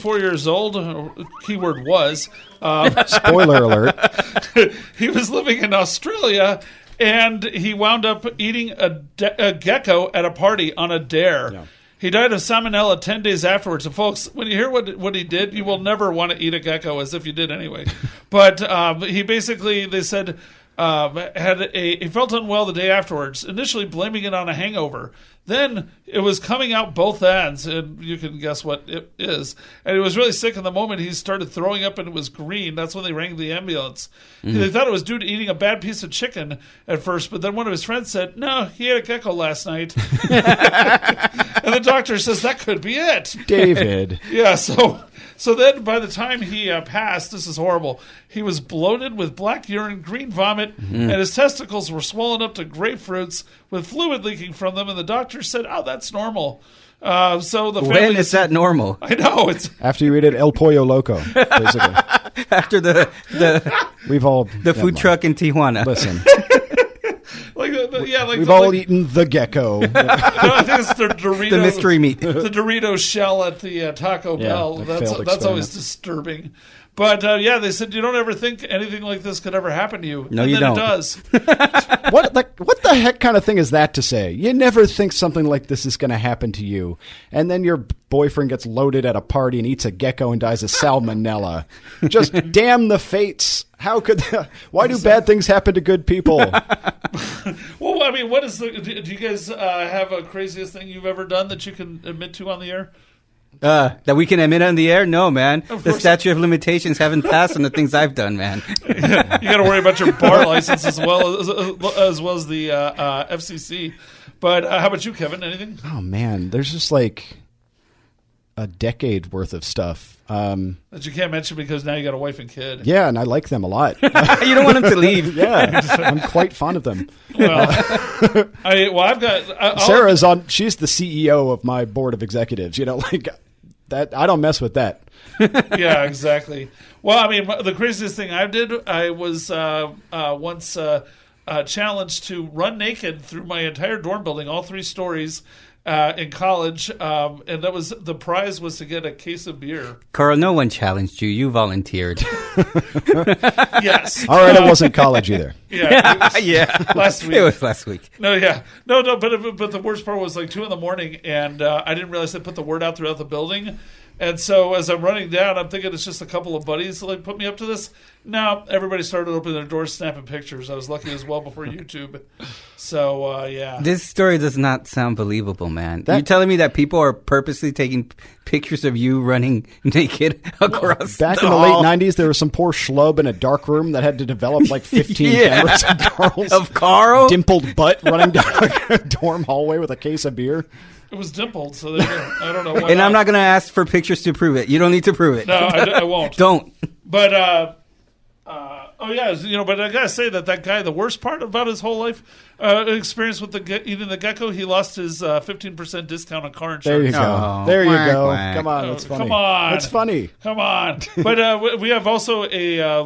24 years old. Keyword was. Spoiler alert. He was living in Australia, and he wound up eating a gecko at a party on a dare. Yeah. He died of salmonella 10 days afterwards. And folks, when you hear what he did, you will never want to eat a gecko, as if you did anyway. But he basically, they said, he felt unwell the day afterwards, initially blaming it on a hangover. Then it was coming out both ends, and you can guess what it is. And he was really sick in the moment. He started throwing up, and it was green. That's when they rang the ambulance. They thought it was due to eating a bad piece of chicken at first, but then one of his friends said, no, he ate a gecko last night. And the doctor says, that could be it. David. Yeah, so then by the time he passed, this is horrible, he was bloated with black urine, green vomit, and his testicles were swollen up to grapefruits with fluid leaking from them, and the doctor said, oh, that's normal. So the family... When is that normal? I know. It's after you ate El Pollo Loco, basically. After the food truck in Tijuana. Listen. Like we've all eaten the gecko. No, I think it's the Dorito, the mystery meat. The Dorito shell at the Taco Bell. That's always disturbing. But they said you don't ever think anything like this could ever happen to you. No, and you then don't. It does. What the heck kind of thing is that to say? You never think something like this is going to happen to you, and then your boyfriend gets loaded at a party and eats a gecko and dies of salmonella. Just damn the fates. How could? Why do bad things happen to good people? Well, I mean, what is do you guys have a craziest thing you've ever done that you can admit to on the air? That we can admit on the air? No, man. The statute of limitations haven't passed on the things I've done, man. You got to worry about your bar license as well as the FCC. But how about you, Kevin? Anything? Oh man, there's just like a decade worth of stuff that you can't mention because now you got a wife and kid. Yeah, and I like them a lot. You don't want them to leave. Yeah, I'm quite fond of them. Well, I've got Sarah's on. She's the CEO of my board of executives. You know, like that. I don't mess with that. Yeah, exactly. Well, I mean, the craziest thing I did, I was once challenged to run naked through my entire dorm building, all 3 stories. In college, and that was the prize was to get a case of beer. Carl, no one challenged you. You volunteered. Yes. All right, it wasn't college either. Yeah. Yeah. Last week. It was last week. No, yeah. No, but the worst part was like 2 a.m, and I didn't realize they put the word out throughout the building. And so as I'm running down, I'm thinking it's just a couple of buddies like put me up to this. No, everybody started opening their doors, snapping pictures. I was lucky as well before YouTube. So, yeah. This story does not sound believable, man. You're telling me that people are purposely taking pictures of you running naked across Back the in the hall? late 90s, there was some poor schlub in a dark room that had to develop like 15 cameras of Carl. Dimpled butt running down a dorm hallway with a case of beer. It was dimpled, so I don't know why. And I'm not going to ask for pictures to prove it. You don't need to prove it. No, I won't. Don't. But, but I got to say that guy, the worst part about his whole life experience with eating the gecko, he lost his 15% discount on car insurance. There you go. Oh, there you quack, go. quack. Come on, that's funny. Come on. That's funny. Come on. But we have also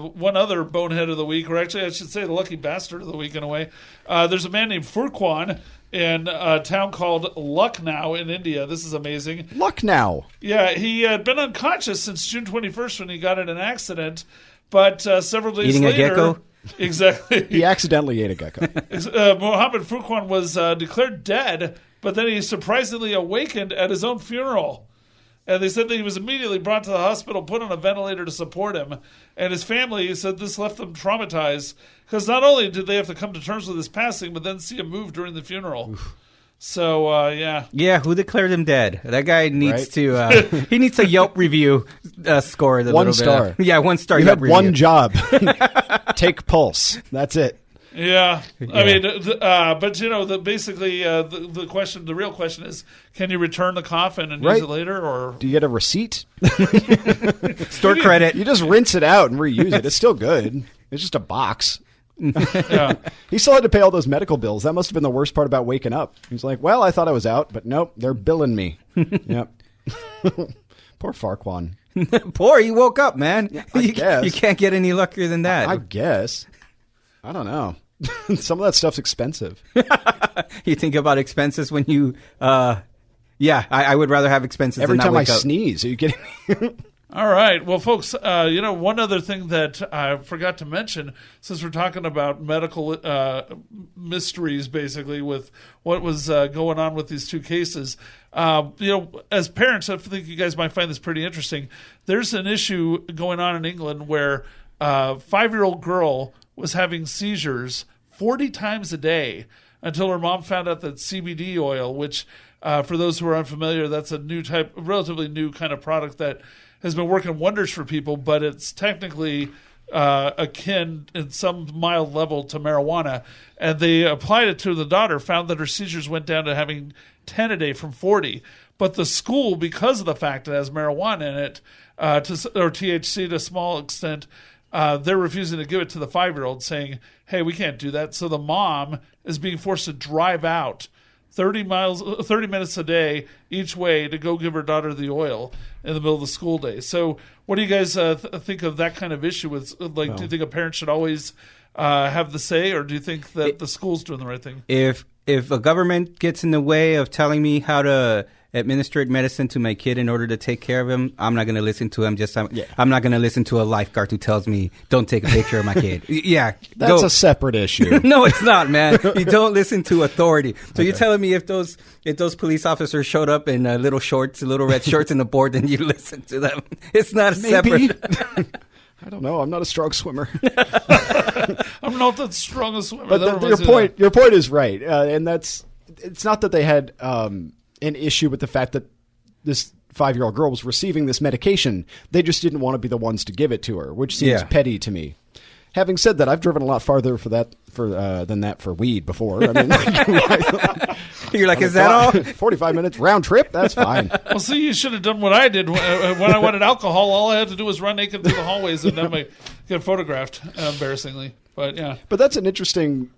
one other bonehead of the week, or actually I should say the lucky bastard of the week in a way. There's a man named Furquan in a town called Lucknow in India. This is amazing. Lucknow. Yeah, he had been unconscious since June 21st when he got in an accident, but several days Eating later... a gecko? Exactly. He accidentally ate a gecko. Mohammed Furquan was declared dead, but then he surprisingly awakened at his own funeral. And they said that he was immediately brought to the hospital, put on a ventilator to support him. And his family said this left them traumatized because not only did they have to come to terms with his passing, but then see him move during the funeral. Oof. So, yeah. Yeah, who declared him dead? That guy needs to, he needs a Yelp review score. A one little star. Bit. Yeah, 1 star You Yelp had review. one job. Take pulse. That's it. Yeah. I mean, but basically the question, the real question is, can you return the coffin and use it later, or do you get a receipt? Store credit. You just rinse it out and reuse it. It's still good. It's just a box. Yeah. He still had to pay all those medical bills. That must have been the worst part about waking up. He's like, well, I thought I was out, but nope, they're billing me. Yep. Poor Farquaad. Poor, he woke up, man. I guess. You can't get any luckier than that. I guess. I don't know. Some of that stuff's expensive. You think about expenses when you, I would rather have expenses Every than time not I wake up. sneeze. Are you kidding me? All right. Well, folks, one other thing that I forgot to mention, since we're talking about medical mysteries, basically, with what was going on with these two cases, as parents, I think you guys might find this pretty interesting. There's an issue going on in England where a 5-year-old girl was having seizures 40 times a day until her mom found out that CBD oil, which, for those who are unfamiliar, that's a relatively new kind of product that has been working wonders for people, but it's technically akin in some mild level to marijuana. And they applied it to the daughter, found that her seizures went down to having 10 a day from 40. But the school, because of the fact it has marijuana in it, or THC to a small extent, they're refusing to give it to the 5-year-old, saying, hey, we can't do that. So the mom is being forced to drive out 30 minutes a day each way to go give her daughter the oil in the middle of the school day. So what do you guys think of that kind of issue? Do you think a parent should always have the say, or do you think that the school's doing the right thing? If a government gets in the way of telling me how to administer medicine to my kid in order to take care of him, I'm not going to listen to him. I'm not going to listen to a lifeguard who tells me, don't take a picture of my kid. Yeah. That's a separate issue. No, it's not, man. You don't listen to authority. So you're telling me if those police officers showed up in little red shorts in the board, then you listen to them. It's not separate. I don't know. I'm not a strong swimmer. I'm not the strongest swimmer. But your point is right. And it's not that they had an issue with the fact that this 5-year-old girl was receiving this medication. They just didn't want to be the ones to give it to her, which seems petty to me. Having said that, I've driven a lot farther than that for weed before. I mean, you're like, is that all? 45 minutes round trip? That's fine. Well, see, you should have done what I did when I wanted alcohol. All I had to do was run naked through the hallways and then get photographed, embarrassingly. But yeah. But that's an interesting.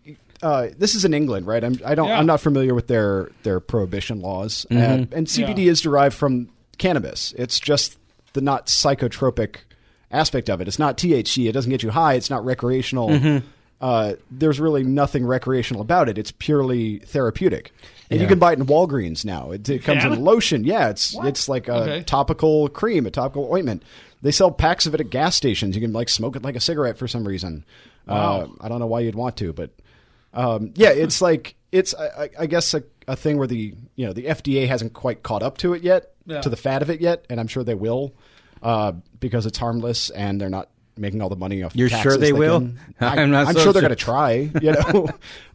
This is in England, right? I'm not familiar with their prohibition laws, and CBD is derived from cannabis. It's just the not psychotropic aspect of it. It's not THC. It doesn't get you high. It's not recreational. Mm-hmm. There's really nothing recreational about it. It's purely therapeutic. And you can buy it in Walgreens now. It comes in lotion. Yeah, it's like a topical cream, a topical ointment. They sell packs of it at gas stations. You can smoke it like a cigarette for some reason. Wow. I don't know why you'd want to, but it's I guess a thing where the FDA hasn't quite caught up to it yet, to the fad of it yet, and I'm sure they will. Because it's harmless and they're not making all the money off. You're sure they will? I'm sure they're going to try.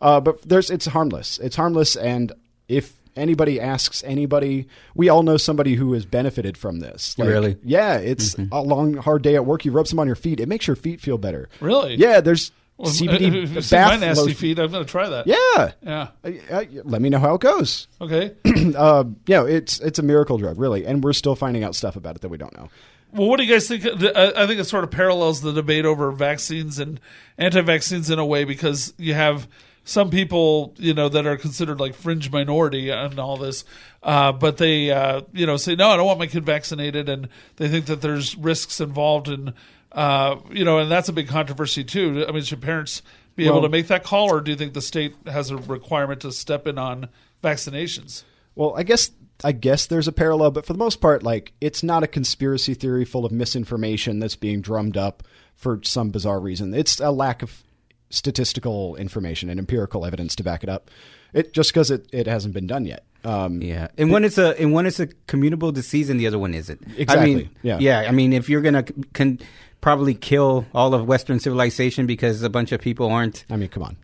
But it's harmless. It's harmless, and if anybody asks anybody, we all know somebody who has benefited from this. Really? Yeah, it's a long, hard day at work. You rub some on your feet. It makes your feet feel better. Really? Yeah. There's CBD bath my nasty lotion. Feet. I'm going to try that. Yeah. Let me know how it goes. Okay. It's a miracle drug, really, and we're still finding out stuff about it that we don't know. Well, what do you guys think? I think it sort of parallels the debate over vaccines and anti-vaccines in a way, because you have some people, that are considered like fringe minority and all this, but they, say, no, I don't want my kid vaccinated, and they think that there's risks involved, and and that's a big controversy too. I mean, should parents be able to make that call, or do you think the state has a requirement to step in on vaccinations? Well, I guess there's a parallel, but for the most part, it's not a conspiracy theory full of misinformation that's being drummed up for some bizarre reason. It's a lack of statistical information and empirical evidence to back it up. Just because it hasn't been done yet. And one is a communicable disease, and the other one isn't. Exactly. I mean, if you're gonna probably kill all of Western civilization because a bunch of people aren't. I mean, come on.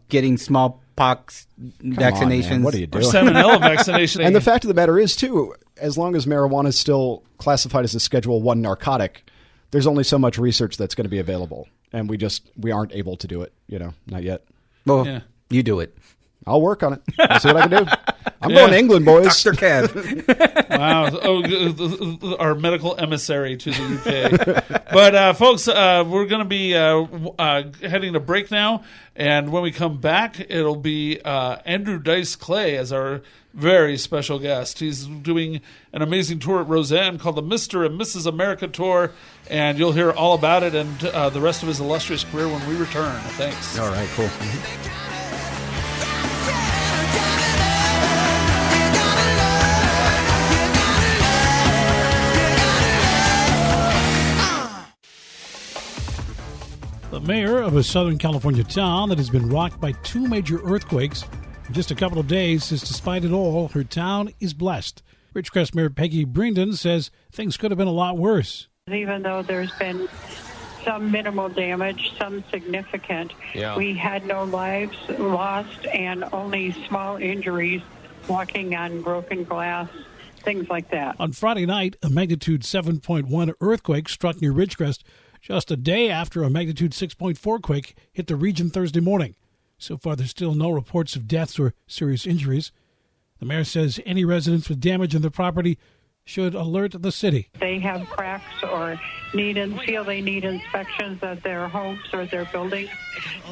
Getting smallpox vaccinations. On, what are you doing? Or salmonella vaccination. And the fact of the matter is, too, as long as marijuana is still classified as a Schedule I narcotic, there's only so much research that's going to be available, and we aren't able to do it. Not yet. Well, you do it. I'll work on it. I'll see what I can do. I'm going to England, boys. Dr. Kev. Wow. Our medical emissary to the UK. But, folks, we're going to be heading to break now. And when we come back, it'll be Andrew Dice-Clay as our very special guest. He's doing an amazing tour at Roseanne called the Mr. and Mrs. America Tour. And you'll hear all about it and the rest of his illustrious career when we return. Thanks. All right, cool. The mayor of a Southern California town that has been rocked by 2 major earthquakes in just a couple of days says despite it all, her town is blessed. Ridgecrest Mayor Peggy Brindon says things could have been a lot worse. Even though there's been some minimal damage, some significant, we had no lives lost and only small injuries, walking on broken glass, things like that. On Friday night, a magnitude 7.1 earthquake struck near Ridgecrest just a day after a magnitude 6.4 quake hit the region Thursday morning. So far, there's still no reports of deaths or serious injuries. The mayor says any residents with damage in their property should alert the city. They have cracks or feel they need inspections of their homes or their buildings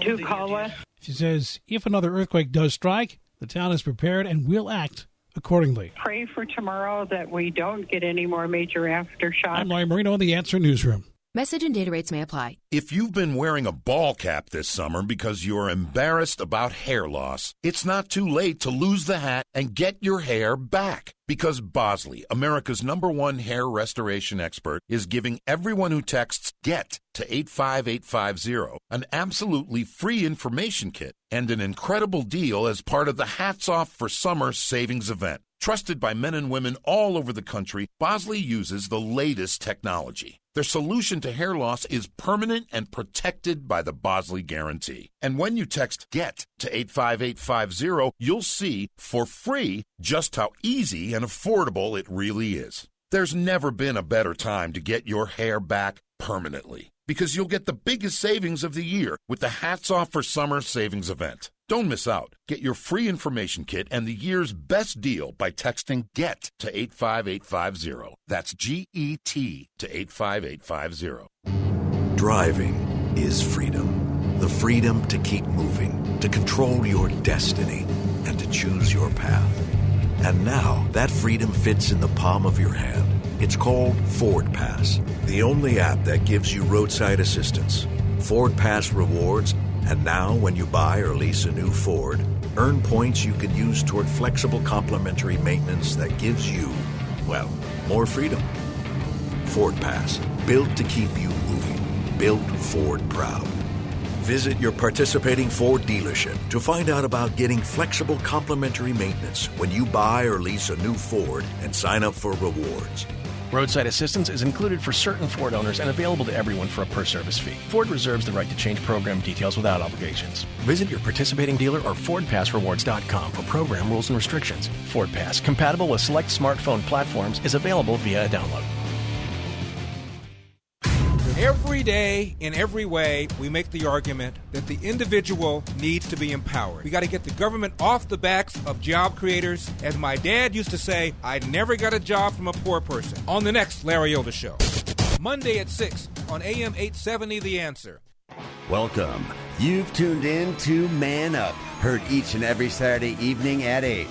to call us. She says if another earthquake does strike, the town is prepared and will act accordingly. Pray for tomorrow that we don't get any more major aftershocks. I'm Larry Marino in the Answer Newsroom. Message and data rates may apply. If you've been wearing a ball cap this summer because you're embarrassed about hair loss, it's not too late to lose the hat and get your hair back. Because Bosley, America's #1 hair restoration expert, is giving everyone who texts GET to 85850 an absolutely free information kit and an incredible deal as part of the Hats Off for Summer savings event. Trusted by men and women all over the country, Bosley uses the latest technology. Their solution to hair loss is permanent and protected by the Bosley Guarantee. And when you text GET to 85850, you'll see for free just how easy and affordable it really is. There's never been a better time to get your hair back permanently, because you'll get the biggest savings of the year with the Hats Off for Summer savings event. Don't miss out. Get your free information kit and the year's best deal by texting GET to 85850. That's GET to 85850. Driving is freedom. The freedom to keep moving, to control your destiny, and to choose your path. And now that freedom fits in the palm of your hand. It's called Ford Pass, the only app that gives you roadside assistance, Ford Pass rewards, and now when you buy or lease a new Ford, earn points you can use toward flexible complimentary maintenance that gives you, well, more freedom. Ford Pass, built to keep you moving, built Ford proud. Visit your participating Ford dealership to find out about getting flexible complimentary maintenance when you buy or lease a new Ford and sign up for rewards. Roadside assistance is included for certain Ford owners and available to everyone for a per-service fee. Ford reserves the right to change program details without obligations. Visit your participating dealer or FordPassRewards.com for program rules and restrictions. Ford Pass, compatible with select smartphone platforms, is available via a download. Every day, in every way, we make the argument that the individual needs to be empowered. We got to get the government off the backs of job creators. As my dad used to say, I never got a job from a poor person. On the next Liotta Show. Monday at 6 on AM 870, The Answer. Welcome. You've tuned in to Man Up, heard each and every Saturday evening at 8.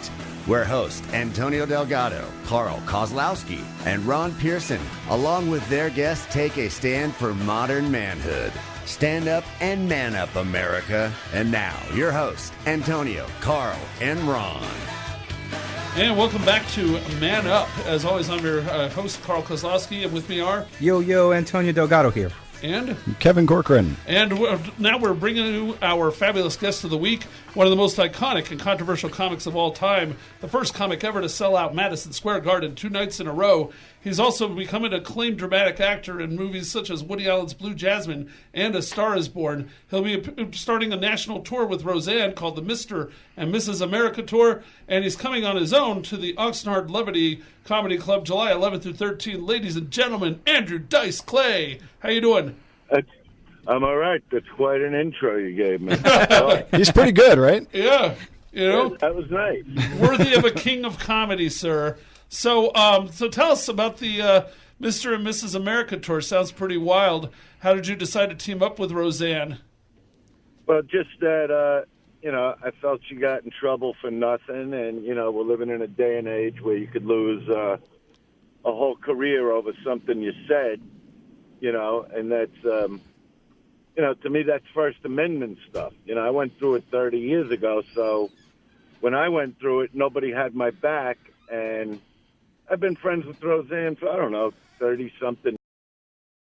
Where hosts Antonio Delgado, Carl Kozlowski, and Ron Pearson, along with their guests, take a stand for modern manhood. Stand up and man up, America. And now, your hosts, Antonio, Carl, and Ron. And welcome back to Man Up. As always, I'm your host, Carl Kozlowski, and with me are... Yo, Antonio Delgado here. And Kevin Corcoran. And now we're bringing you our fabulous guest of the week, one of the most iconic and controversial comics of all time, the first comic ever to sell out Madison Square Garden 2 nights in a row. He's also become an acclaimed dramatic actor in movies such as Woody Allen's Blue Jasmine and A Star is Born. He'll be starting a national tour with Roseanne called the Mr. and Mrs. America Tour, and he's coming on his own to the Oxnard Levity Comedy Club July 11th through 13th. Ladies and gentlemen, Andrew Dice-Clay. How you doing? I'm all right. That's quite an intro you gave me. He's pretty good, right? Yeah. You know, that was nice. Worthy of a king of comedy, sir. So tell us about the Mr. and Mrs. America tour. Sounds pretty wild. How did you decide to team up with Roseanne? Well, just that, I felt she got in trouble for nothing. And, we're living in a day and age where you could lose a whole career over something you said, and that's, to me, that's First Amendment stuff. I went through it 30 years ago. So when I went through it, nobody had my back. And I've been friends with Roseanne for, 30-something